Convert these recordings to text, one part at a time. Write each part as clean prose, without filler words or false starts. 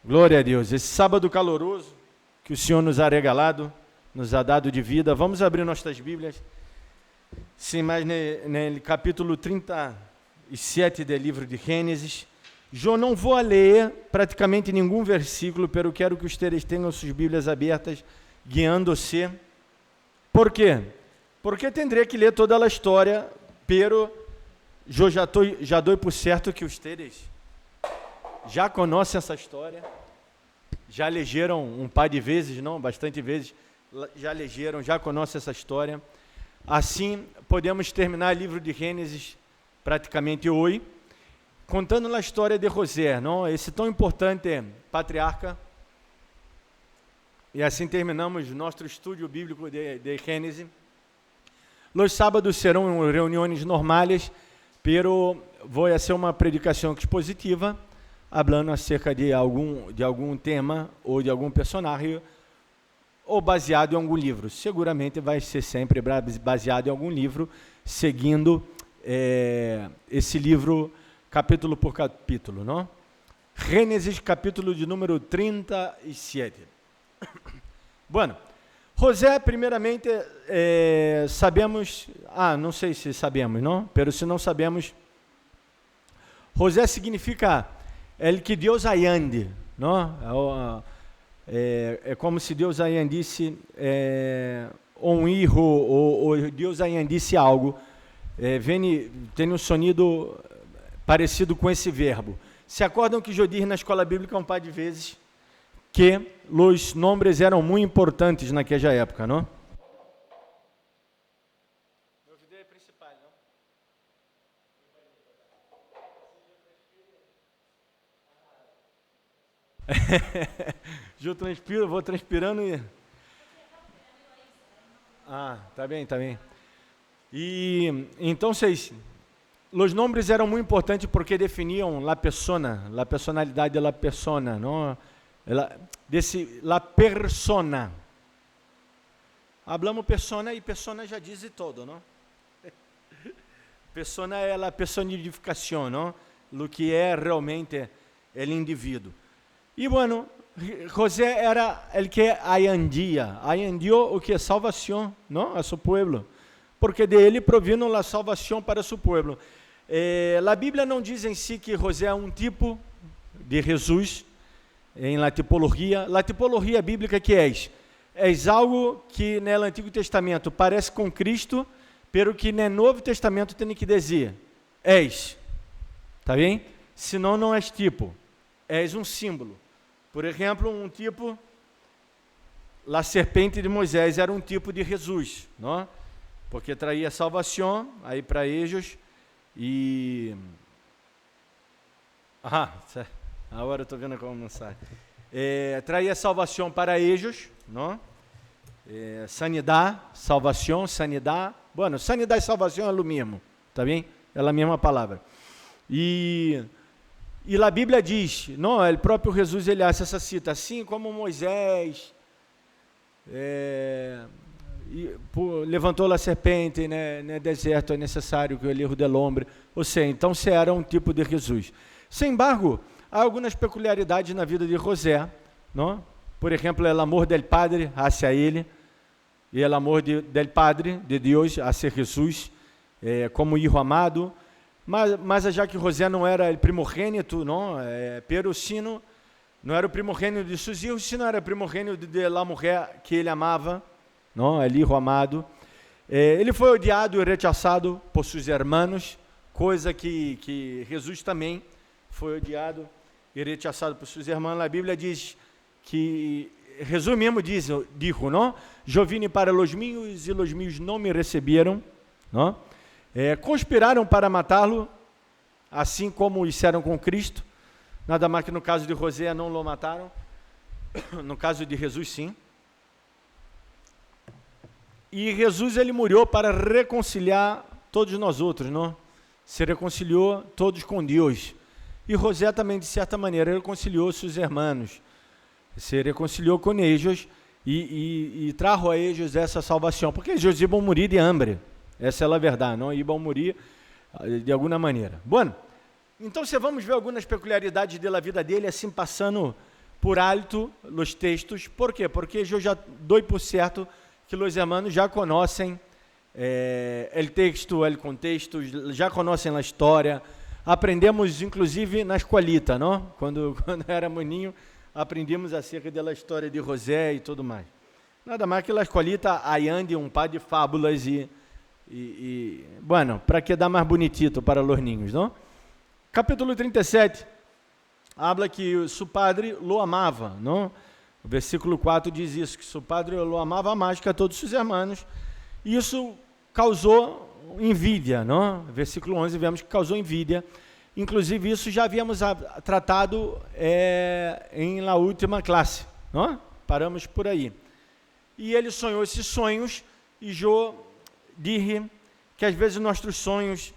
Glória a Deus. Esse sábado caloroso que o Senhor nos ha regalado, nos ha dado de vida. Vamos abrir nossas Bíblias. Sim, mas no capítulo 37 do livro de Gênesis. Eu não vou ler praticamente nenhum versículo, pero quero que vocês tenham suas Bíblias abertas, guiando-se. Por quê? Porque tendrei que ler toda a história, pero eu já dou por certo que vocês já conhecem essa história, já leram um par de vezes, não, bastante vezes, já leram, já conhecem essa história. Assim, podemos terminar o livro de Gênesis praticamente hoje, contando a história de José, não? Esse tão importante patriarca. E assim terminamos nosso estudo bíblico de Gênesis. Os sábados serão reuniões normais, pero vou ser uma predicação expositiva, falando acerca de algum tema ou de algum personagem, ou baseado em algum livro. Seguramente vai ser sempre baseado em algum livro, seguindo esse livro capítulo por capítulo, não? Gênesis, capítulo de número 37. Bueno, José, primeiramente, sabemos, não sei se sabemos, não? Pero se não sabemos, José significa el que Deus ayande, não? É como se Deus ayandisse um filho, ou Deus ayandisse algo. Tem um sonido parecido com esse verbo. Se acordam que eu disse na escola bíblica um par de vezes que os nomes eram muito importantes naquela época, não? Novidade principal, não? Eu transpiro, vou transpirando e... tá bem. E então os nomes eram muito importantes porque definiam a personalidade da persona, não? La persona. Hablamos persona e persona já diz todo, não? Persona é a personificação, não? Lo que é realmente o indivíduo. E bueno, José era el que ayandió o que é salvação, não? A seu povo, porque de ele provino a salvação para seu povo. A Bíblia não diz em si que José é um tipo de Jesus em la tipologia bíblica que é algo que no Antigo Testamento parece com Cristo, pero que no Novo Testamento tem que dizer, tá bem? Senão não és tipo, és um símbolo. Por exemplo, um tipo, a serpente de Moisés era um tipo de Jesus, não? Porque traía salvação aí para eles e... agora eu estou vendo como mensagem. Traía salvação para eles, não? Sanidade, salvação, sanidade. Bueno, sanidade e salvação é o mesmo, tá bem? É a mesma palavra. E a Bíblia diz, não? O próprio Jesus ele hace essa cita, assim como Moisés levantou a serpente, né? No deserto é necessário que o erro del hombre. Ou seja, então se era um tipo de Jesus. Sem embargo, há algumas peculiaridades na vida de José, não? Por exemplo, o amor del Padre hacia ele, e o amor del Padre, de Deus, hacia Jesus, como filho amado, mas já que José não era o primogênito, não? Pero sino, não era o primogênito de seus filhos, sino era o primogênito de la mulher que ele amava, não? O filho amado. Ele foi odiado e rechaçado por seus irmãos, coisa que Jesus também foi odiado e rechaçado por seus irmãos. A Bíblia diz que, resumimos, dijo, não? Eu vim para os meus e os meus não me receberam, não? Conspiraram para matá-lo, assim como fizeram com Cristo. Nada mais que no caso de José não o mataram, no caso de Jesus sim. E Jesus ele morreu para reconciliar todos nós outros, não? Se reconciliou todos com Deus. E José também, de certa maneira, reconciliou seus irmãos, se reconciliou com eles e trajo a eles essa salvação, porque eles iam morrer de hambre, essa é a verdade, não iam morrer de alguma maneira. Bueno, então vamos ver algumas peculiaridades da vida dele, assim passando por alto os textos. ¿Por quê? Porque eu já dou por certo que os hermanos já conhecem o texto, o contexto, já conhecem a história. Aprendemos, inclusive, na escolita, não? Quando era maninho, aprendemos acerca da história de José e tudo mais. Nada mais que a escolita aí um par de fábulas bueno, para que dar mais bonitito para os ninhos, não? Capítulo 37, habla que seu padre lo amava, não? O versículo 4 diz isso, que seu padre lo amava mais que a todos os seus irmãos. Isso causou envidia, não? Versículo 11, vemos que causou envidia. Inclusive, isso já havíamos tratado em la última classe, não? Paramos por aí. E ele sonhou esses sonhos, e eu disse que às vezes nossos sonhos...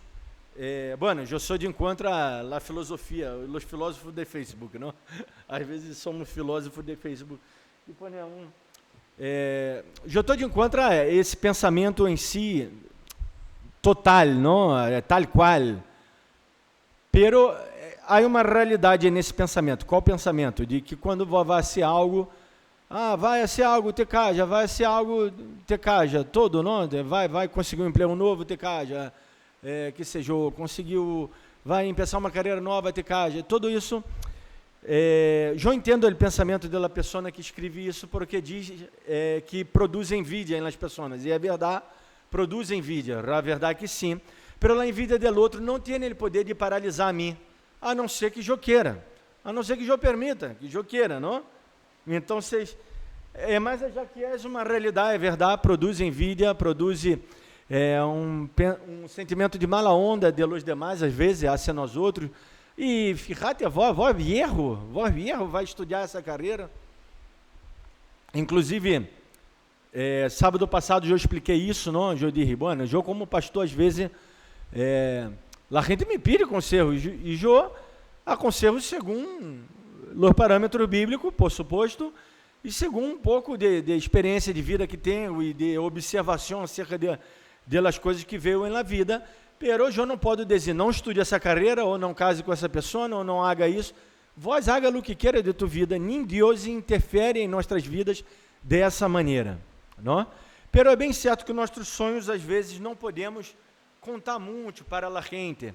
bueno, eu sou de encontro à filosofia, os filósofos de Facebook, não? Às vezes somos filósofos de Facebook. Eu estou de encontro a esse pensamento em si, total, não? Tal qual. Pero há uma realidade nesse pensamento. Qual pensamento? De que quando vai ser algo, vai ser algo, te caja, vai ser algo, te caja, todo, não? Vai conseguir um emprego novo, te caja. Que seja, conseguiu, vai começar uma carreira nova, te caja. Tudo isso, eu entendo o pensamento da pessoa que escreve isso, porque diz que produz envidia nas pessoas. E é verdade, produz envidia. A verdade é que sim. Pero a envidia do outro não tem o poder de paralisar a mim, a não ser que eu queira, a não ser que eu permita, que eu queira, não? Então, mas já que é uma realidade, é verdade, produz envidia, produz um sentimento de mala onda de los demais, às vezes, hacia nós outros. E, fíjate, vós viejo vai estudar essa carreira. Inclusive, sábado passado eu expliquei isso, não? Eu disse, bueno, eu como pastor, às vezes, a gente me pede conselhos, e eu aconselho segundo os parâmetros bíblicos, por suposto, e segundo um pouco de experiência de vida que tenho e de observação acerca das coisas que veio na vida. Pero eu não posso dizer, não estude essa carreira, ou não case com essa pessoa, ou não haga isso. Vós haga o que queira de tua vida, nem Deus interfere em nossas vidas dessa maneira, não? Pero é bem certo que nossos sonhos, às vezes, não podemos contar muito para a gente.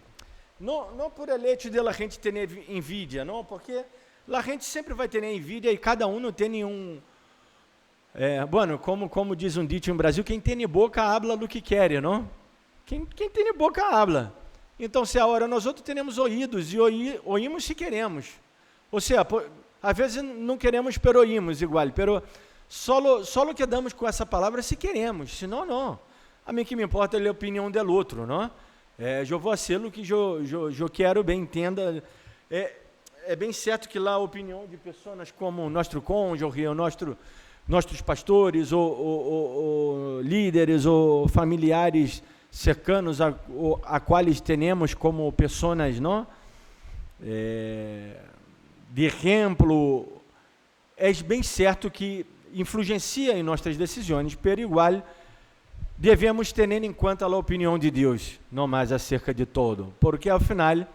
Não por el hecho de a gente ter envidia, não, porque a gente sempre vai ter envidia e cada um não tem nenhum... bueno, como diz um dito no Brasil, quem tem boca habla do que quer, não? Quem tem boca habla. Então, se agora nós outros temos ouvidos e oímos se queremos. Ou seja, às vezes não queremos, pero oímos igual. Pero só quedamos com essa palavra se queremos, senão não. A mim que me importa é a opinião do outro, não? Eu vou ser o que eu quero, bem entenda. É bem certo que lá a opinião de pessoas como nosso cônjuge, ou nossos pastores, ou líderes, ou familiares cercanos a quais temos como pessoas, não? De exemplo, é bem certo que influencia em nossas decisões, pero igual devemos ter em conta a opinião de Deus, não mais acerca de todo, porque ao final,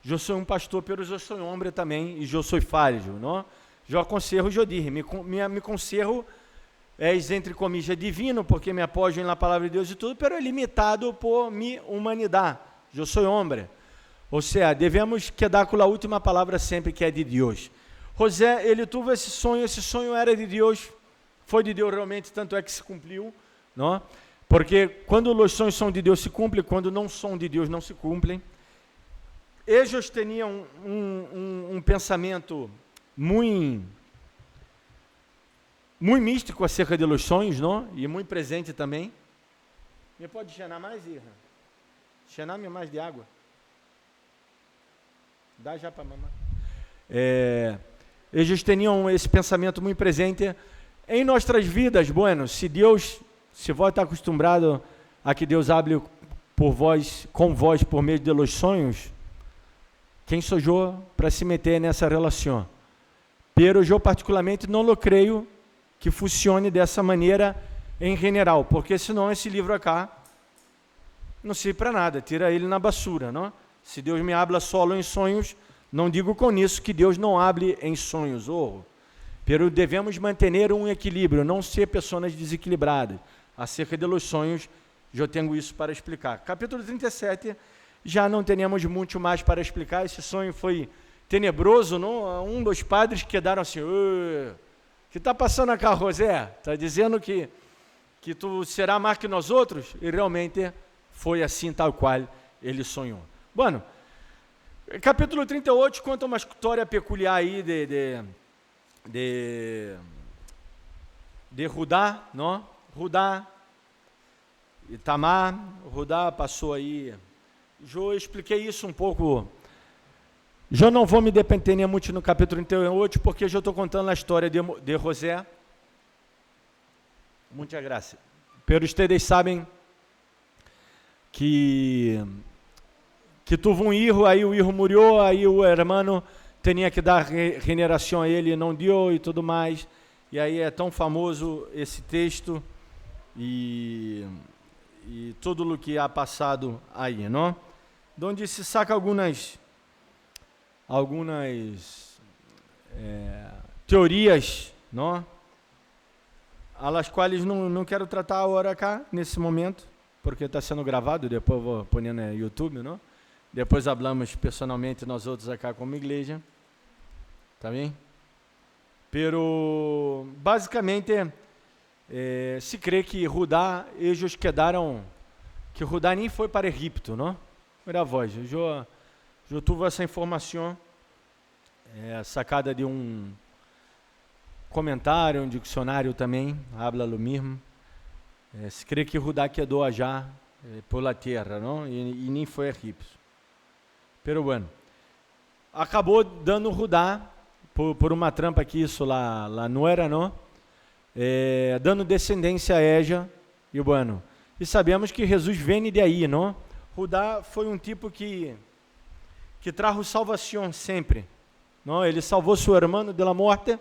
eu sou um pastor, pero eu sou um homem também, e eu sou falho, não? Eu aconselho, eu disse, me conselho, entre comillas, divino, porque me apoio na palavra de Deus e tudo, pero é limitado por minha humanidade. Eu sou homem. Ou seja, devemos quedar com a última palavra sempre, que é de Deus. José, ele teve esse sonho era de Deus, foi de Deus realmente, tanto é que se cumpriu, não? Porque quando os sonhos são de Deus se cumprem, quando não são de Deus não se cumprem. Eles tinham um pensamento muito místico acerca de los sonhos, não? E muito presente também. Me pode chenar mais, Irra? Chenar-me mais de água? Dá já para mamar. Eles tinham esse pensamento muito presente em nossas vidas. Bueno, se vós está acostumado a que Deus hable com vós por meio de los sonhos, quem sou eu para se meter nessa relação? Pero eu particularmente não lo creio que funcione dessa maneira em general, porque senão esse livro acá não serve para nada, tira ele na basura, não? Se Deus me habla solo em sonhos, não digo com isso que Deus não hable em sonhos, pero devemos manter um equilíbrio, não ser pessoas desequilibradas. Acerca dos sonhos, eu tenho isso para explicar. Capítulo 37, já não teremos muito mais para explicar. Esse sonho foi tenebroso, não? Um dos padres quedaram assim, o que está passando aqui, José? Está dizendo que tu será mais que nós outros? E realmente foi assim, tal qual ele sonhou. Bueno, capítulo 38 conta uma história peculiar aí de Judá, não? Judá e Tamar. Judá passou aí. Eu expliquei isso um pouco. Eu não vou me depender muito no capítulo 38, porque eu estou contando a história de José. Muita graça. Pero ustedes sabem que tuvo um filho, aí o filho morreu, aí o hermano tinha que dar regeneração a ele, não deu e tudo mais. E aí é tão famoso esse texto e tudo o que ha passado aí, não? De onde se saca algumas teorias, não? As quais não quero tratar agora cá, nesse momento, porque está sendo gravado, depois eu vou pôr no YouTube, não? Depois falamos personalmente nós outros acá como igreja, tá bem? Pero, basicamente, se crê que Judá, eles quedaram, que Judá nem foi para Egipto, não? Era a voz, eu tive essa informação, sacada de um comentário, um dicionário também, habla lo mesmo. Se crê que Judá quedou já pela terra, não? E nem foi a Egipto. Pero bueno, acabou dando Judá por uma trampa que isso lá não era, não? Dando descendência a Eja e bueno. E sabemos que Jesus vem de aí, não? Judá foi um tipo que trajo salvação sempre, não? Ele salvou seu irmão da morte.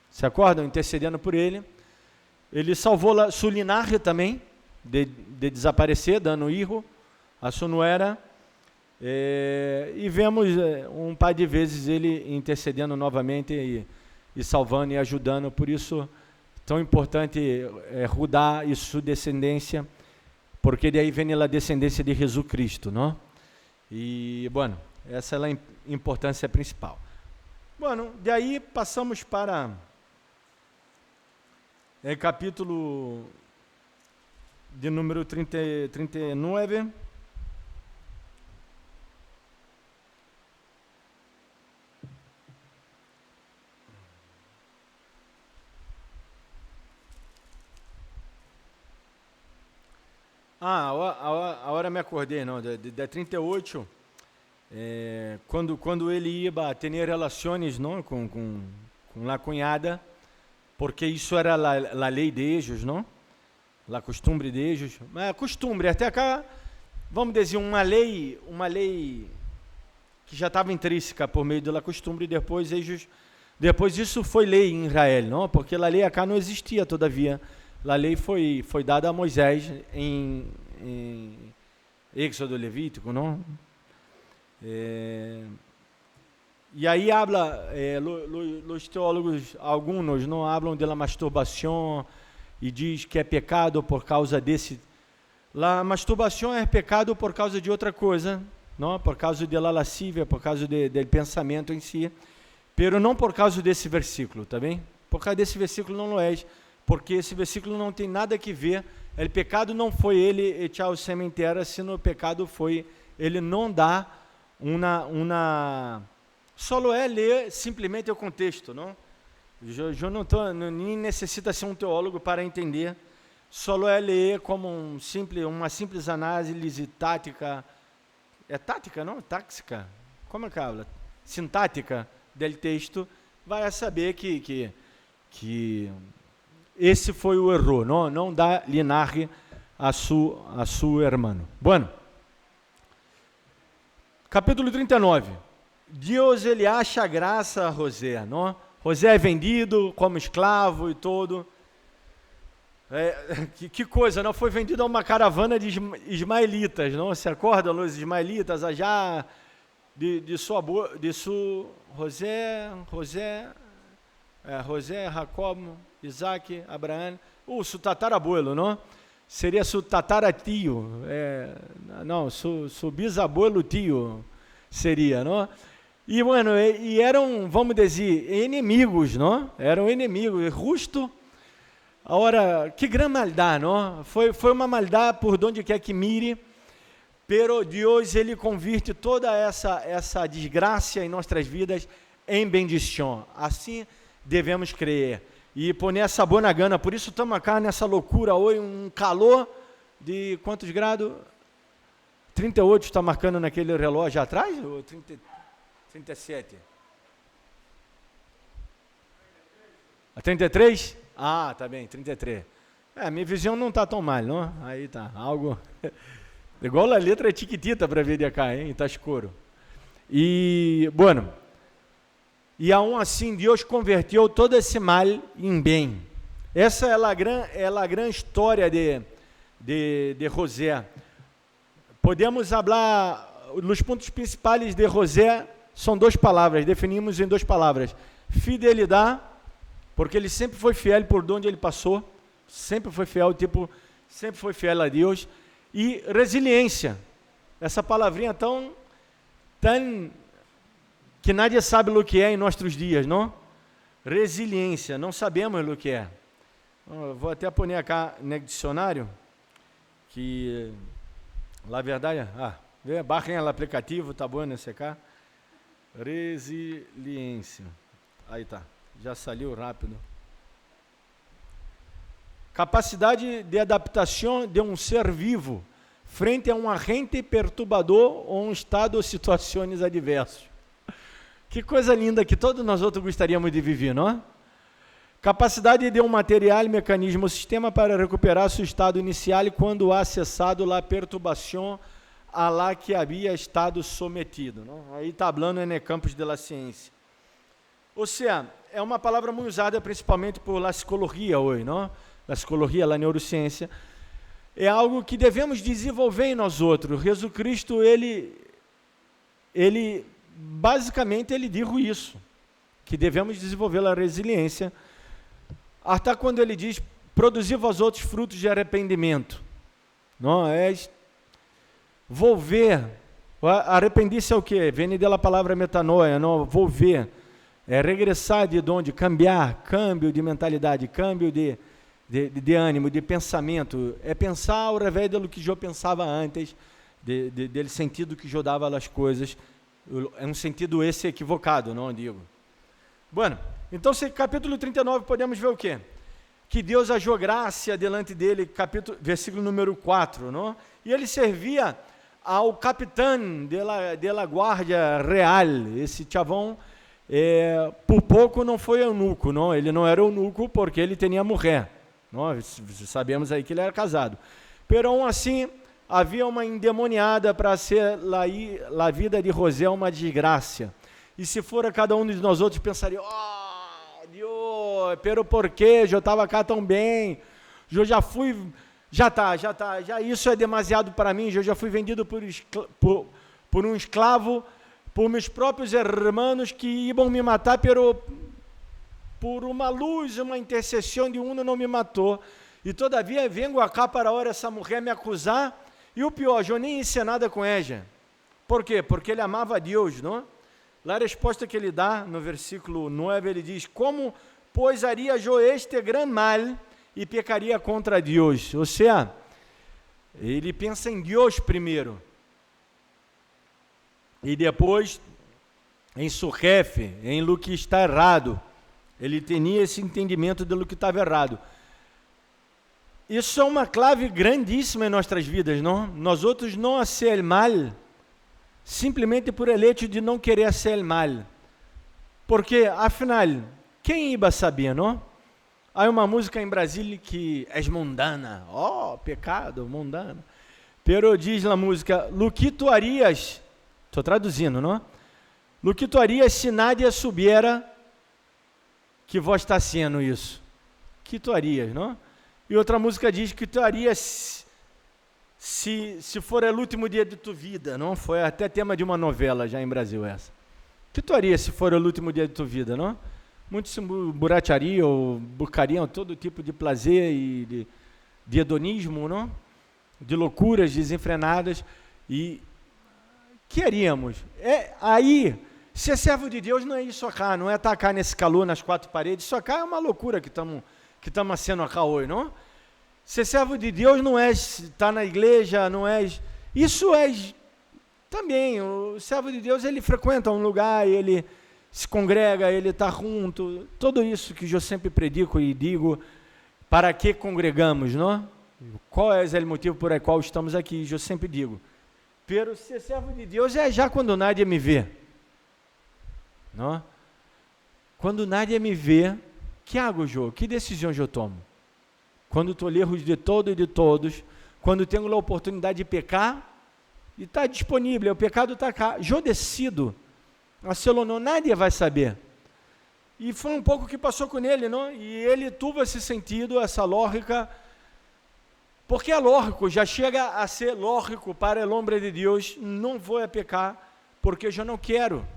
Se acordam? Intercedendo por ele. Ele salvou sua linhagem também, de desaparecer, dando filho a sua nuera. E vemos um par de vezes ele intercedendo novamente e salvando e ajudando. Por isso, tão importante Judá e sua descendência, porque daí vem a descendência de Jesus Cristo, não? E, bueno, essa é a importância principal. Bueno, daí passamos para capítulo de número 39. Agora me acordei, não, da 38, quando ele ia ter relações, não, com a cunhada, porque isso era a lei de eles, não? A costumbre de eles. Mas costumbre, até cá, vamos dizer, uma lei que já estava intrínseca por meio da costumbre, e depois isso foi lei em Israel, não? Porque a lei acá não existia, todavia. A lei foi dada a Moisés em Êxodo Levítico, não? E aí habla, os teólogos, alguns não hablam da masturbação e diz que é pecado por causa desse. A masturbação é pecado por causa de outra coisa, não? Por causa da lascívia, por causa do pensamento em si, pero não por causa desse versículo, tá bem? Por causa desse versículo não é, porque esse versículo não tem nada que ver. O pecado não foi ele echar o sêmen em terra, sino o pecado foi ele não dar só ler simplesmente o contexto, não? Eu nem necessita ser um teólogo para entender. Só ler como uma simples análise tática. É tática, não? Táxica? Como é que habla? Sintática do texto, vai saber que esse foi o erro, não dá linhagem a seu irmão. Bueno, capítulo 39. Deus, ele acha graça a José, não? José é vendido como escravo e todo. Que coisa, não? Foi vendido a uma caravana de ismaelitas, não? Se acordam os ismaelitas, já de sua José, José, Jacob, Isaac, Abraão, su tatarabuelo, não? Seria su tataratio, não, su bisabuelo tio seria, não? E, bueno, e eram, vamos dizer, inimigos, não? Eram inimigos, justo. Agora, que grande maldade, não? Foi uma maldade por onde quer que mire, pero Deus, ele converte toda essa desgraça em nossas vidas em bendição. Assim devemos crer. E pôr essa boa na gana. Por isso estamos cá nessa loucura hoje, um calor de quantos graus? 38 está marcando naquele relógio atrás? Ou 37? 33? Ah, tá bem, 33. Minha visão não está tão mal, não? Aí tá, algo... Igual a letra é chiquitita para ver de cá, hein? Tá escuro. E, bueno... E aún assim, Deus converteu todo esse mal em bem. Essa é a grande história de José. Podemos falar, os pontos principais de José são duas palavras, definimos em duas palavras. Fidelidade, porque ele sempre foi fiel por onde ele passou, sempre foi fiel, sempre foi fiel a Deus. E resiliência, essa palavrinha tão que nadie sabe o que é em nossos dias, não? Resiliência, não sabemos o que é. Vou até pôr aqui no dicionário, que, na verdade, barrem o aplicativo, tá bom nesse cá. Resiliência. Aí tá, já saiu rápido. Capacidade de adaptação de um ser vivo frente a um agente perturbador ou um estado ou situações adversas. Que coisa linda que todos nós outros gostaríamos de viver, não? Capacidade de um material, mecanismo ou sistema para recuperar seu estado inicial quando há cessado a perturbação a la que havia estado sometido. Não? Aí está falando no campos da ciência. Ou seja, é uma palavra muito usada principalmente por la psicologia hoje, não? A psicologia, a neurociência. É algo que devemos desenvolver em nós outros. Jesus Cristo, ele basicamente, ele diz isso, que devemos desenvolver a resiliência, até quando ele diz, produzir vós outros frutos de arrependimento. Não é volver, arrepender-se é o quê? Vem da palavra metanoia, não, volver, é regressar de onde? Cambiar, câmbio de mentalidade, câmbio de ânimo, de pensamento, é pensar ao revés do que eu pensava antes, dele sentido que eu dava às coisas. É um sentido esse equivocado, não digo. Bueno, então, capítulo 39, podemos ver o quê? Que Deus agiu graça delante dele, versículo número 4, não? E ele servia ao capitão da guarda real. Esse chavão, por pouco não foi eunuco, não? Ele não era eunuco porque ele tinha mulher. Nós sabemos aí que ele era casado. Pero, assim, havia uma endemoniada para ser a vida de José uma desgraça. E se for a cada um de nós outros, pensaria, Deus, pero por quê? Eu estava cá tão bem, eu já fui, já isso é demasiado para mim, eu já fui vendido por um escravo, por meus próprios irmãos que iam me matar, pero por uma luz, uma intercessão de um não me matou. E todavia vengo cá para a hora essa mulher me acusar. E o pior, eu nem hice nada com ela. Por quê? Porque ele amava a Deus, não? Lá a resposta que ele dá, no versículo 9, ele diz, como, pois, haria eu este grande mal e pecaria contra Deus? Ou seja, ele pensa em Deus primeiro. E depois, em seu jefe, em lo que está errado. Ele tinha esse entendimento de lo que estava errado. Isso é uma clave grandíssima em nossas vidas, não? Nós outros não fazer mal, simplesmente por el hecho de não querer fazer mal. Porque, afinal, quem iba saber, não? Há uma música em Brasília que é mundana, pecado, mundana. Pero diz na música, lo que tu harias, estou traduzindo, não? Lo que tu harias se nadie subiera que vós está sendo isso? Que tu harias, não? E outra música diz que tu harias se for o último dia de tua vida, não? Foi até tema de uma novela já em Brasil essa. Que tu harias se for o último dia de tua vida, não? muitos se burachariam, buscariam todo tipo de prazer e de hedonismo, não? De loucuras desenfrenadas, e queríamos. Aí, ser servo de Deus não é ir socar, não é atacar nesse calor nas quatro paredes. Socar é uma loucura que estamos sendo acá hoje, não? Ser servo de Deus não é estar na igreja, não é... Isso é também, o servo de Deus, ele frequenta um lugar, ele se congrega, ele está junto, tudo isso que eu sempre predico e digo, para que congregamos, não? Qual é o motivo por qual estamos aqui? Eu sempre digo, pero ser servo de Deus é já quando nadie me vê, não? Quando nadie me vê, que hago eu? Que decisão eu tomo? Quando estou lejos de todo e de todos, quando tenho a oportunidade de pecar, e está disponível, o pecado está cá, eu decido, a selo não, nadie vai saber. E foi um pouco o que passou com ele, não? E ele teve esse sentido, essa lógica, porque é lógico, já chega a ser lógico para o homem de Deus, não vou pecar, porque eu não quero.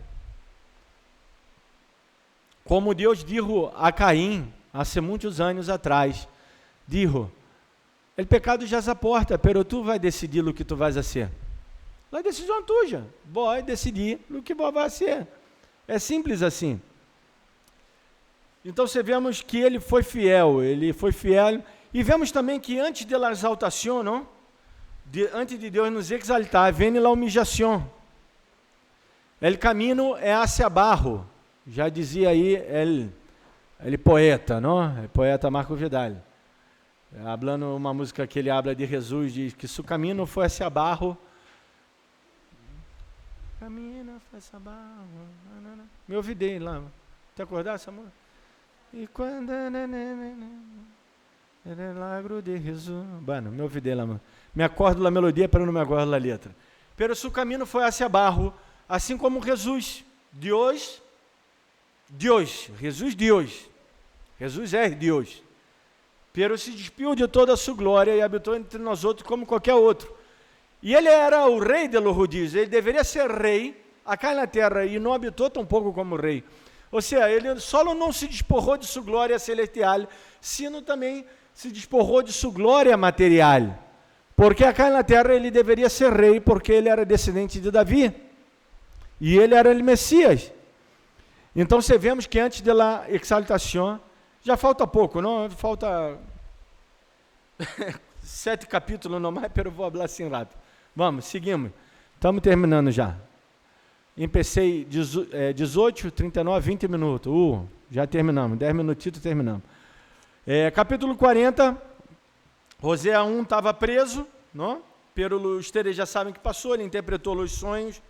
Como Deus disse a Caim, há muitos anos atrás, disse, o pecado já se porta, pero tu vai decidir o que tu vais a ser. É decisão tua, vai decidir o que vai ser. É simples assim. Então, vemos que ele foi fiel, e vemos também que antes da exaltação, não? Antes de Deus nos exaltar, vem a humillação. O caminho é hacia abaixo, já dizia aí ele poeta, não? O poeta Marco Vidal. Hablando uma música que ele habla de Jesus, diz que se o caminho foi hacia abaixo, caminho foi hacia abaixo, me ouvidei lá, te acordaste, amor? E quando milagro de Jesus, bueno, me ouvidei lá, me acordo da melodia para não me acordar da letra. Pero se o caminho foi hacia abaixo, assim como Jesus, Deus é Deus. Pero se despiu de toda a sua glória e habitou entre nós outros como qualquer outro. E ele era o rei de los judíos, ele deveria ser rei acá na terra e não habitou tampouco como rei. Ou seja, ele só não se desporrou de sua glória celestial, sino também se desporrou de sua glória material. Porque acá na terra ele deveria ser rei, porque ele era descendente de Davi. E ele era o Messias. Então, vemos que antes da exaltação, já falta pouco, não? Falta 7 capítulos não mais, pero vou falar assim rápido. Vamos, seguimos. Estamos terminando já. Empecei 18, 39, 20 minutos. Já terminamos, 10 minutitos terminamos. Capítulo 40, José 1 estava preso, não? Pero ustedes já sabem que passou, ele interpretou os sonhos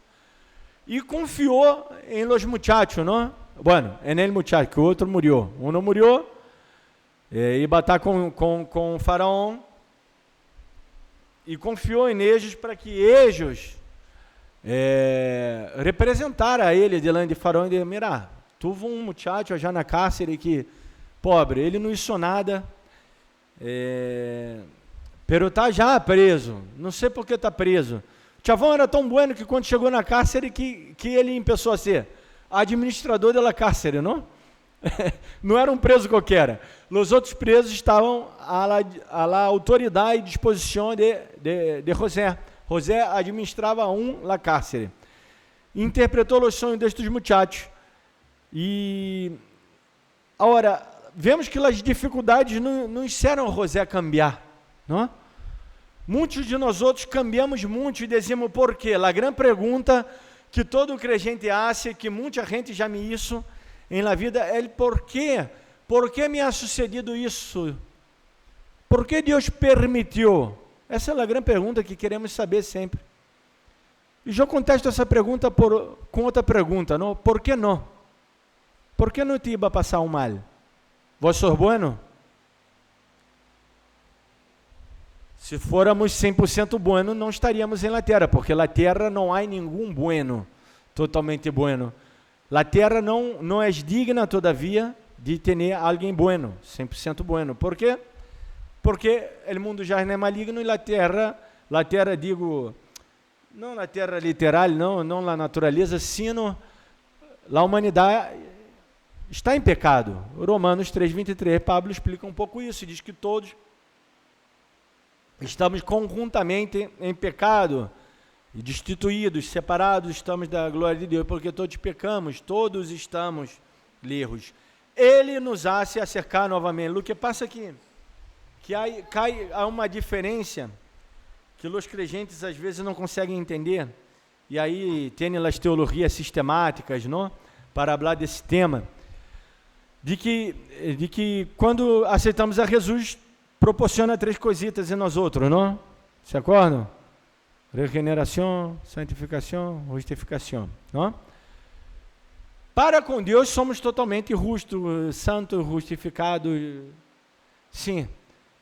e confiou em los muchachos, não? Bueno, en el muchacho, que o outro morreu. Um não morreu, ia estar com o faraó, e confiou em eles para que eles representaram a ele diante de faraó e dizer, mira, tuvo um muchacho já na cárcere que, pobre, ele não hizo nada, pero está já preso, não sei por que está preso. O chavão era tão bueno que quando chegou na cárcere que ele começou a ser administrador da cárcere, não? Não era um preso qualquer. Os outros presos estavam à autoridade e disposição de José. José administrava la cárcere. Interpretou os sonhos destes muchachos. E, agora, vemos que as dificuldades não fizeram José cambiar, não? Muitos de nós outros cambiamos muito e dizemos por quê? A grande pergunta que todo crente acha, que muita gente já me hizo em la vida, é por quê? Por que me ha sucedido isso? Por que Deus permitiu? Essa é a grande pergunta que queremos saber sempre. E eu contesto essa pergunta com outra pergunta, não? Por que não? Por que não te iba a passar um mal? Vós sois bueno? Se fôramos 100% bueno, não estaríamos em la terra, porque la terra não há nenhum bueno, totalmente bueno. La terra não é digna, todavia, de ter alguém bueno, 100% bueno. Por quê? Porque o mundo já é maligno e la terra digo, não na terra literal, não na natureza, sino a humanidade está em pecado. Romanos 3,23, Pablo explica um pouco isso, diz que todos estamos conjuntamente em pecado, e destituídos, separados estamos da glória de Deus, porque todos pecamos, todos estamos lejos. Ele nos hace acercar novamente. O que passa aqui? Que há uma diferença que os crentes às vezes não conseguem entender, e aí tem as teologias sistemáticas, não? Para falar desse tema, de que quando aceitamos a Jesus, proporciona 3 coisitas em nós outros, não? Se acordam? Regeneração, santificação, justificação, não? Para com Deus somos totalmente justos, santos, justificados, sim.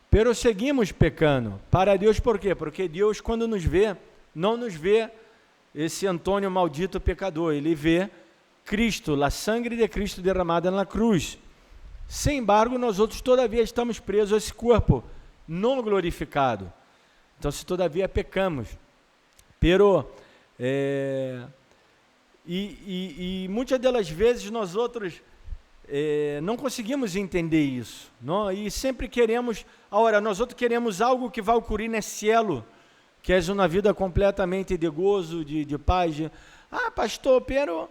Pero seguimos pecando. Para Deus por quê? Porque Deus, quando nos vê, não nos vê esse Antônio maldito pecador, ele vê Cristo, a sangue de Cristo derramada na cruz. Sem embargo, nós outros todavia estamos presos a esse corpo não glorificado. Então, se todavia pecamos, pero e muitas delas vezes nós outros não conseguimos entender isso, não? E sempre queremos, agora nós outros queremos algo que vai ocorrer no cielo, que é uma vida completamente de gozo, de paz. Pastor, pero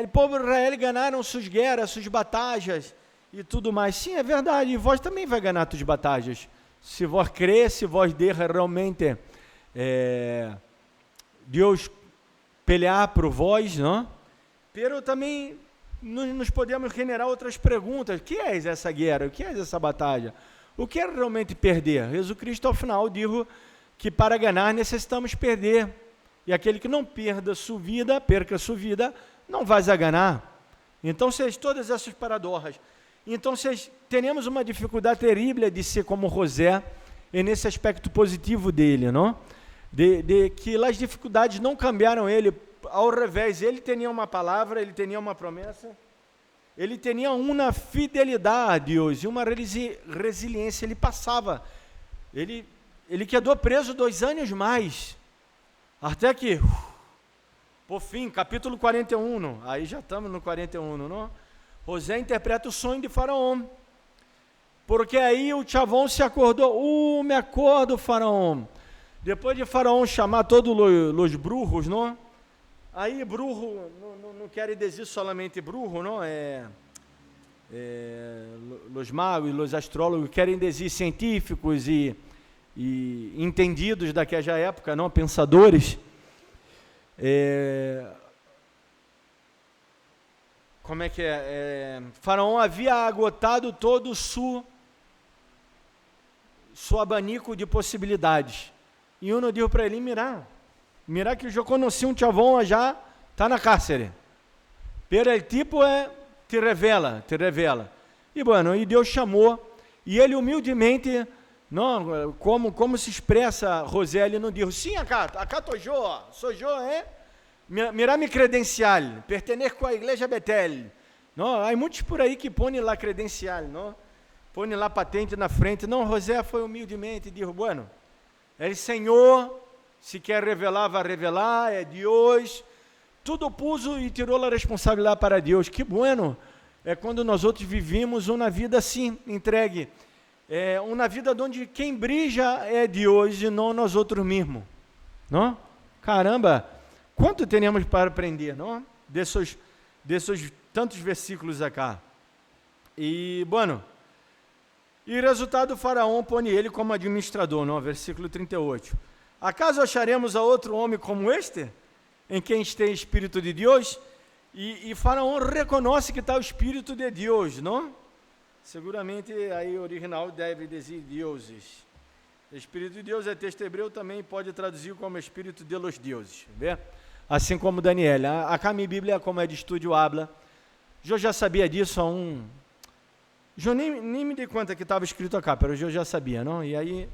o povo de Israel ganharam suas guerras, suas batalhas e tudo mais. Sim, é verdade, e vós também vai ganhar suas batalhas. Se vós crer, se vós der realmente Deus pelear por vós, não? Pero também nos podemos generar outras perguntas. O que é essa guerra? O que é essa batalha? O que é realmente perder? Jesus Cristo, ao final, disse que para ganhar necessitamos perder. E aquele que não perca sua vida, não vai a ganhar. Então, todas essas paradoxas. Então, teremos uma dificuldade terrível de ser como José, e nesse aspecto positivo dele, não? De que as dificuldades não cambiaram ele, ao revés, ele tinha uma palavra, ele tinha uma promessa, ele tinha uma fidelidade a Deus e uma resiliência. Ele passava, ele quedou preso 2 anos mais, até que, por fim, capítulo 41, aí já estamos no 41, não? José interpreta o sonho de Faraó, porque aí o chavão se acordou, me acordo, Faraó. Depois de Faraó chamar todos os brujos, não? Aí brujo, não quer dizer somente brujo, não? Os magos, os astrólogos querem dizer científicos e entendidos daquela época, não? Pensadores. Como é que é? Faraó havia agotado todo o seu abanico de possibilidades. E uno disse para ele, mira que eu conheci um chavão já, está na cárcere. Pero o tipo te revela. E bueno, e Deus chamou, e ele humildemente, não, como se expressa José, ele não disse, sim, acá sou eu, mira mi credencial, pertenço à igreja Betel. Não, há muitos por aí que põem lá credencial, não? Põe lá patente na frente. Não, José foi humildemente e disse, bueno, o Senhor, se quer revelar, vai revelar, é Deus. Tudo puso e tirou a responsabilidade para Deus. Que bueno é quando nós outros vivimos uma vida assim, entregue. Uma vida onde quem brilha é Deus e não nós outros mesmos. Não? Caramba, quanto temos para aprender, não? Desses tantos versículos acá. E, bueno, e resultado, o Faraó põe ele como administrador, no versículo 38. Acaso acharemos a outro homem como este, em quem tem Espírito de Deus? E Faraó reconhece que está o Espírito de Deus, não? Seguramente, aí o original deve dizer deuses. Espírito de Deus é texto hebreu, também pode traduzir como Espírito de los deuses, vê? Assim como Daniel. A minha Bíblia, como é de estúdio, habla. Eu já sabia disso há eu nem me dei conta que estava escrito acá, mas eu já sabia, não? E aí,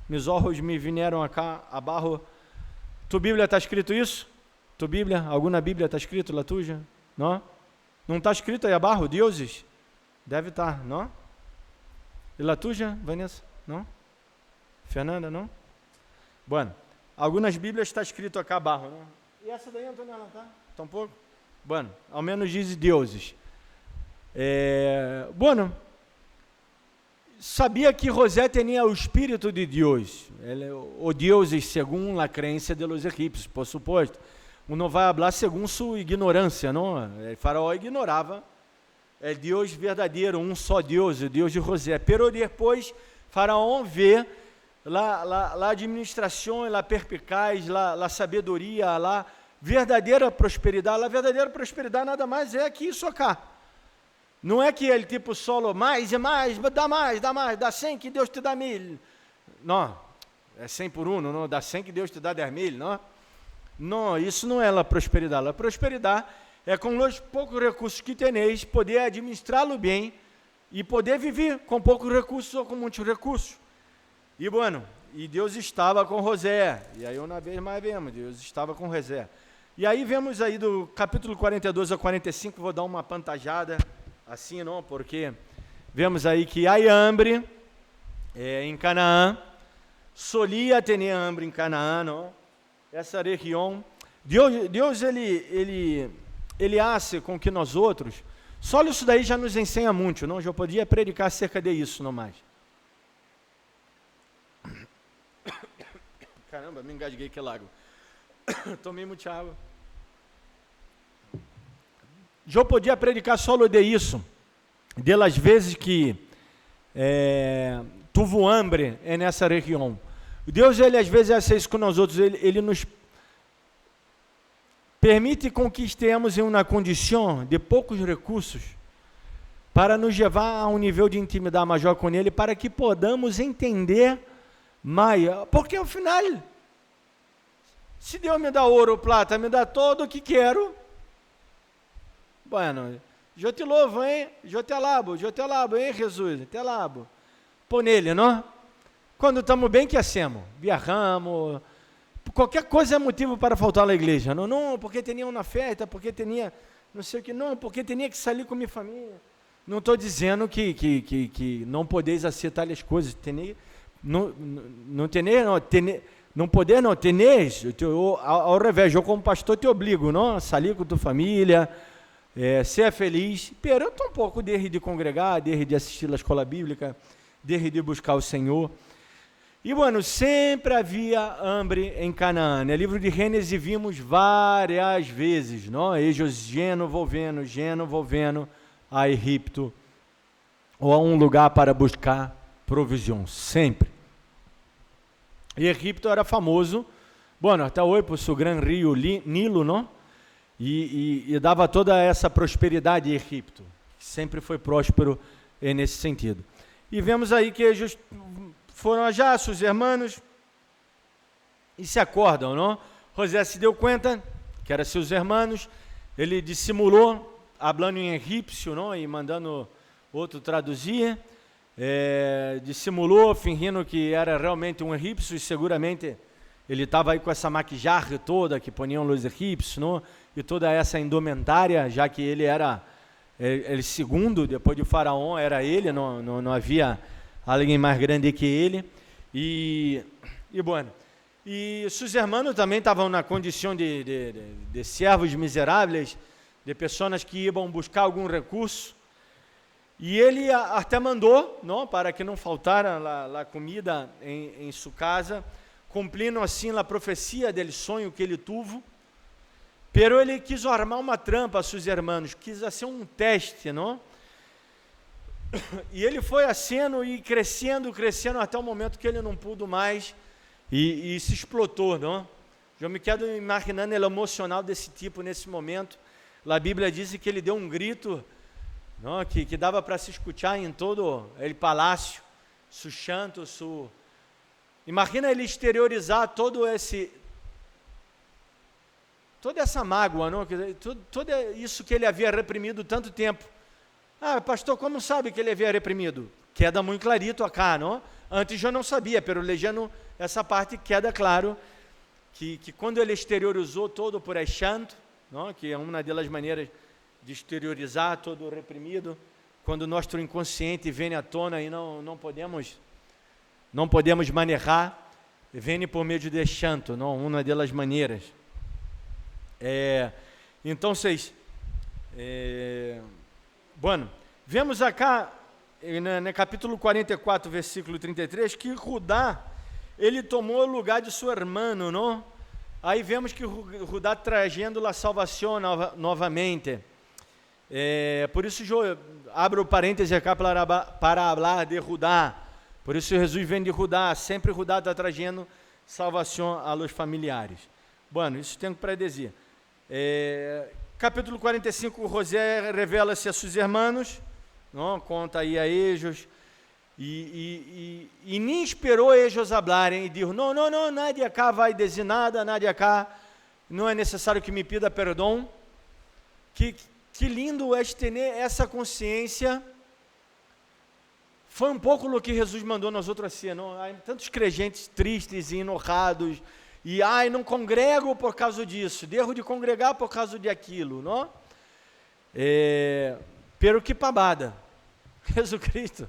meus olhos me vieram acá, abaixo. Tu Bíblia está escrito isso? Tu Bíblia? Alguma Bíblia está escrito lá tuja? Não? Não está escrito aí abaixo, deuses? Deve estar, não? E lá tuja, Vanessa? Não? Fernanda, não? Bueno, algumas Bíblias está escrito acá abaixo, não? E essa daí, Antonella, tá? Tá um pouco? Bueno, ao menos diz deuses. Bueno, sabia que José tinha o espírito de Deus, o deuses según a crença de los egípcios, por supuesto. Não vai falar segundo sua ignorância, não? O faraó ignorava o Deus verdadeiro, um só Deus, o Deus de José. Pero depois, faraó vê a administração, a perspicaz, a sabedoria, a verdadeira prosperidade. A verdadeira prosperidade nada mais é que isso cá. Não é que ele tipo solo, mais e mais, dá 100 que Deus te dá 1000. Não, é 100 por 1, não, dá 100 que Deus te dá 10.000, não? Não, isso não é a prosperidade. A prosperidade é com os poucos recursos que teneis, poder administrá-lo bem e poder viver com poucos recursos ou com muitos recursos. E, bueno, e Deus estava com José. E aí, uma vez mais vemos, Deus estava com José. E aí, vemos aí do capítulo 42 a 45, vou dar uma pantajada assim, não, porque vemos aí que há hambre em Canaã, solia ter hambre em Canaã, não? Essa região, Deus ele hace com que nós outros, só isso daí já nos ensina muito, não? Já podia predicar acerca de isso, não mais. Caramba, me engasguei que lago. Tomei muita água. Já podia predicar só de isso, delas vezes que tuvo hambre nessa região. Deus, ele às vezes é isso com nós outros, ele nos permite com que estejamos em uma condição de poucos recursos para nos levar a um nível de intimidade maior com ele, para que podamos entender mais, porque ao final, se Deus me dá ouro ou prata, me dá todo o que quero, bueno, eu te louvo, hein, eu te alabo, hein, Jesus, te alabo, pô nele, não? Quando estamos bem, que hacemos? Viajamos, qualquer coisa é motivo para faltar na igreja. Não, porque tinha uma festa, porque tinha não sei o que, não, porque tinha que sair com minha família. Não estou dizendo que não podeis aceitar as coisas, teneis, ao revés, eu como pastor te obrigo, não, a sair com tua família, ser feliz, pero eu tampouco desde de congregar, desde de assistir a escola bíblica, desde de buscar o Senhor. E, bueno, sempre havia hambre em Canaã. No livro de Gênesis vimos várias vezes, não? Eles geno volvendo a Egipto, ou a um lugar para buscar provisão, sempre. E Egipto era famoso, bueno, até hoje por seu grande rio Nilo, não? E dava toda essa prosperidade em Egipto, sempre foi próspero nesse sentido. E vemos aí que eles foram já seus irmãos e se acordam, não? José se deu conta que eram seus irmãos, ele dissimulou, falando em egípcio, não? E mandando outro traduzir, dissimulou, fingindo que era realmente um egípcio, e seguramente ele estava aí com essa maquiagem toda que poniam os egípcios, não? E toda essa indumentária, já que ele era ele segundo, depois de Faraó, era ele, não havia alguém mais grande que ele, e bueno, e seus irmãos também estavam na condição de servos miseráveis, de pessoas que iam buscar algum recurso, e ele até mandou, não, para que não faltara a comida em sua casa, cumprindo assim a profecia do sonho que ele teve, pero ele quis armar uma trampa a seus irmãos, quis fazer um teste, não? E ele foi acendo e crescendo até o momento que ele não pôde mais e se explotou, não? Eu me quedo imaginando ele emocional desse tipo nesse momento. A Bíblia diz que ele deu um grito, não? Que dava para se escutar em todo o palácio, su chanto, Imagina ele exteriorizar toda essa mágoa, não? Tudo isso que ele havia reprimido tanto tempo. Ah, pastor, como sabe que ele havia reprimido? Queda muito clarito acá, não? Antes eu não sabia, pero lendo essa parte queda claro que quando ele exteriorizou todo por chanto, não? Que é uma das maneiras de exteriorizar todo o reprimido, quando nosso inconsciente vem à tona e não podemos manejar, vem por meio de chanto, não? Uma das maneiras. Então, bueno, Vemos acá, no capítulo 44, versículo 33, que Judá, ele tomou o lugar de seu irmão, não? Aí vemos que Judá trazendo a salvação novamente. Por isso, abro o parêntese aqui para falar de Judá. Por isso, Jesus vem de Judá. Sempre Judá está trazendo salvação a los familiares. Bueno, isso tenho para dizer. Capítulo 45, José revela-se a seus irmãos, não? Conta aí a eles, e nem esperou eles hablarem, e disse, não, nadie acá vai dizer nada, nadie acá, não é necessário que me pida perdão. Que lindo é ter essa consciência. Foi um pouco o que Jesus mandou nós outros assim, não? Há tantos crentes tristes e enojados, e não congrego por causa disso, devo de congregar por causa de aquilo, não? Pero que pabada, Jesus Cristo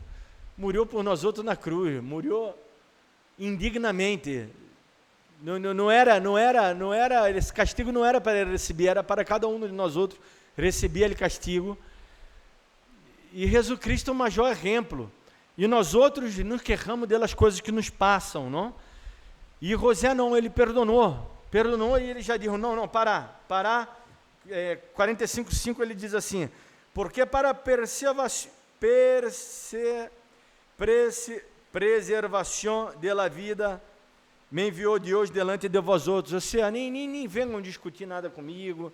morreu por nós outros na cruz, morreu indignamente, não era, esse castigo não era para ele receber, era para cada um de nós outros receber ele castigo, e Jesus Cristo é o maior exemplo, e nós outros nos queixamos delas coisas que nos passam, não? E José não, ele perdonou e ele já disse, não, parar, 45:5 ele diz assim, porque para preservação da vida me enviou Deus delante de vós outros, ou seja, nem venham discutir nada comigo,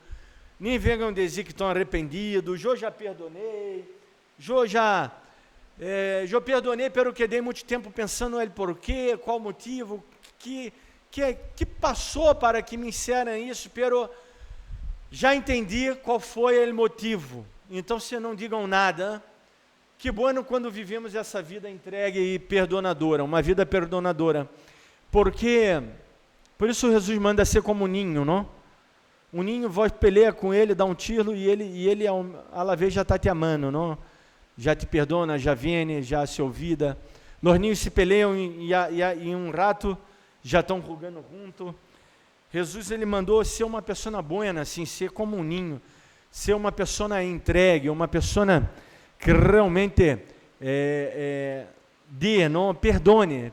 nem venham dizer que estão arrependidos, eu já perdonei, eu perdonei pelo que dei muito tempo pensando ele por quê, qual motivo, que passou para que me disseram isso, pero já entendi qual foi o motivo, então se não digam nada. Que bom quando vivemos essa vida entregue e perdonadora, uma vida perdonadora, porque, por isso Jesus manda ser como um ninho, não? Um ninho, vós peleia com ele, dá um tiro e ele a la vez já está te amando, não? Já te perdona, já vem, já se ouvida. Os ninhos se peleiam e em um rato já estão rugando junto. Jesus, ele mandou ser uma pessoa boa, assim, ser como um ninho, ser uma pessoa entregue, uma pessoa que realmente não, perdone,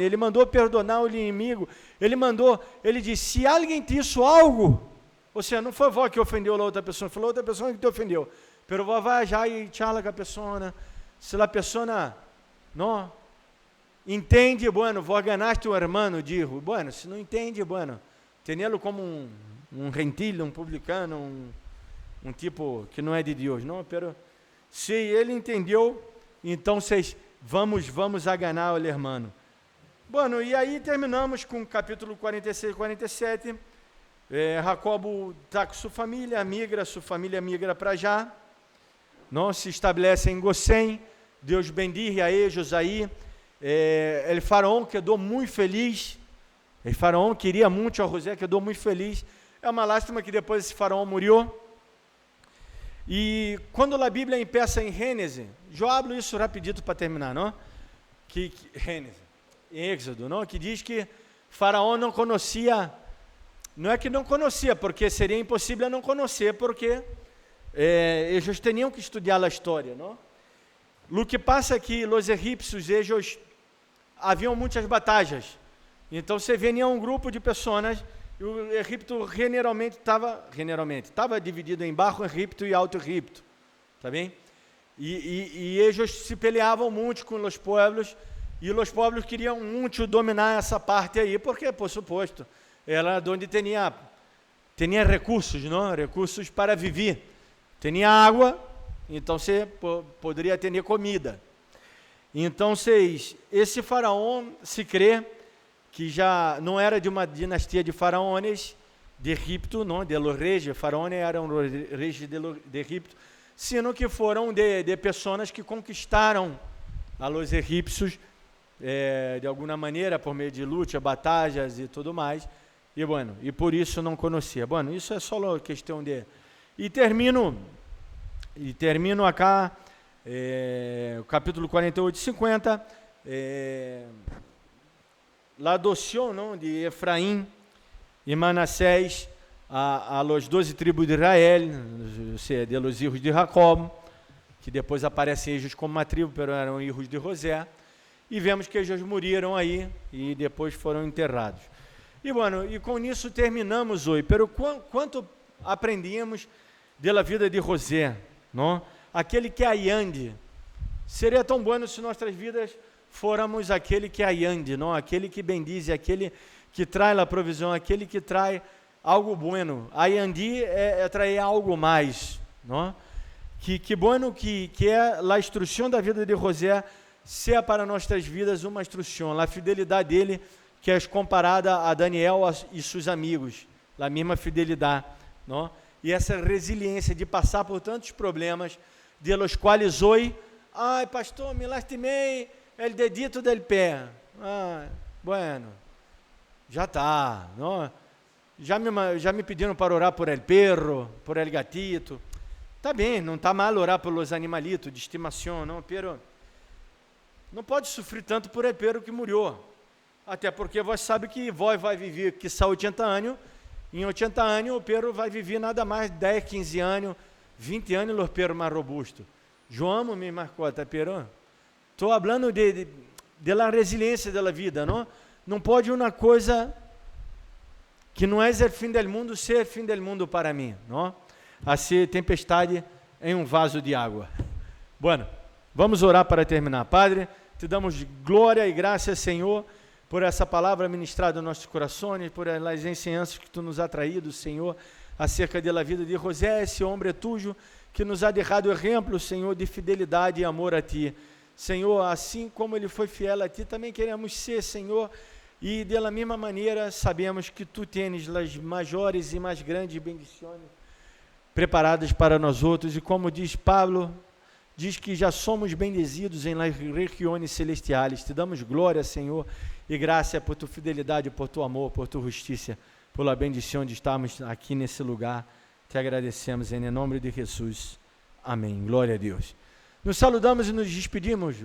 ele mandou perdonar o inimigo, ele disse, se alguém te hizo algo, ou seja, não foi vó que ofendeu a outra pessoa, foi a outra pessoa que te ofendeu, pero vó vai já e charla com a pessoa, se a pessoa não entende, bueno, vó ganaste o hermano, digo, bueno, se não entende, bueno, tenê-lo como um gentil, um publicano, um tipo que não é de Deus, não, pero se ele entendeu, então vocês vamos a ganhar o hermano. Bueno, e aí terminamos com o capítulo 46 e 47. Jacobo está com sua família migra para já. Não se estabelece em Gosém. Deus bendiga a eles aí. O faraó quedou muito feliz. O faraó queria muito a José, quedou muito feliz. É uma lástima que depois esse faraó morreu. E quando a Bíblia empeça em Gênesis, eu hablo isso rapidito para terminar, não? Gênesis, em Êxodo, não? Que diz que Faraó não conhecia, não é que não conhecia, porque seria impossível não conhecer, porque eles tinham que estudar a história, não? O que passa é que os egípcios, eles haviam muitas batalhas, então você via um grupo de pessoas. E o Egito generalmente estava dividido em Baixo Egito e Alto Egito, tá bem? E eles se peleavam muito com os povos, e os povos queriam muito dominar essa parte aí, porque, por suposto, era onde tinha recursos, não? Recursos para viver. Tinha água, então você poderia ter comida. Então, esse faraó se crê que já não era de uma dinastia de faraones de Egipto, não, de los reis, faraones eram os reis de Egipto, sino que foram de pessoas que conquistaram a los egípcios de alguma maneira, por meio de luta, batalhas e tudo mais, e por isso não conhecia. Bueno, isso é só questão de... E termino acá, o capítulo 48 e 50, a adoção, não, de Efraim e Manassés a los 12 tribos de Israel, ou seja, de los hijos de Jacob, que depois aparecem eles como uma tribo, pero eram filhos de José, e vemos que eles morreram aí e depois foram enterrados. E, bueno, e com isso terminamos hoje, pero quanto aprendíamos da vida de José, não? Aquele que aiande. Seria tão bom se nossas vidas fôramos aquele que aiande, não? Aquele que bendize, aquele que traz a provisão, aquele que traz algo bueno. Aiandi é trazer algo mais, não? Que bueno que é a instrução da vida de José seja para nossas vidas uma instrução, a fidelidade dele que é comparada a Daniel e seus amigos, a mesma fidelidade, não? E essa resiliência de passar por tantos problemas, de los quais hoje, ai pastor, me lastimei, el dedito del pé, bueno, já está, não? Já me pediram para orar por el perro, por el gatito, tá bem, não está mal orar pelos animalitos de estimação, não, pero não pode sofrer tanto por el perro que morreu, até porque você sabe que vós vai viver que só 80 anos, em 80 anos o perro vai viver nada mais 10, 15 anos, 20 anos o perro mais robusto. Eu amo minha mascota, pero estou falando de la resiliência da vida, não? Não pode uma coisa que não é o fim do mundo ser o fim do mundo para mim, não? A ser tempestade em vaso de água. Bueno, vamos orar para terminar. Padre, te damos glória e graça, Senhor, por essa palavra ministrada nos nossos corações, por as ensinanças que Tu nos has traído, Senhor, acerca da vida de José, esse homem tuyo, que nos ha deixado exemplo, Senhor, de fidelidade e amor a Ti. Senhor, assim como ele foi fiel a Ti, também queremos ser, Senhor, e da mesma maneira sabemos que Tu tens as maiores e mais grandes bendições preparadas para nós outros, e como diz Pablo, diz que já somos bendizidos em las regiões celestiais. Te damos glória, Senhor, e graça por Tu fidelidade, por Tu amor, por Tu justiça, pela bendição de estarmos aqui nesse lugar. Te agradecemos em nome de Jesus. Amém. Glória a Deus. Nos saludamos e nos despedimos.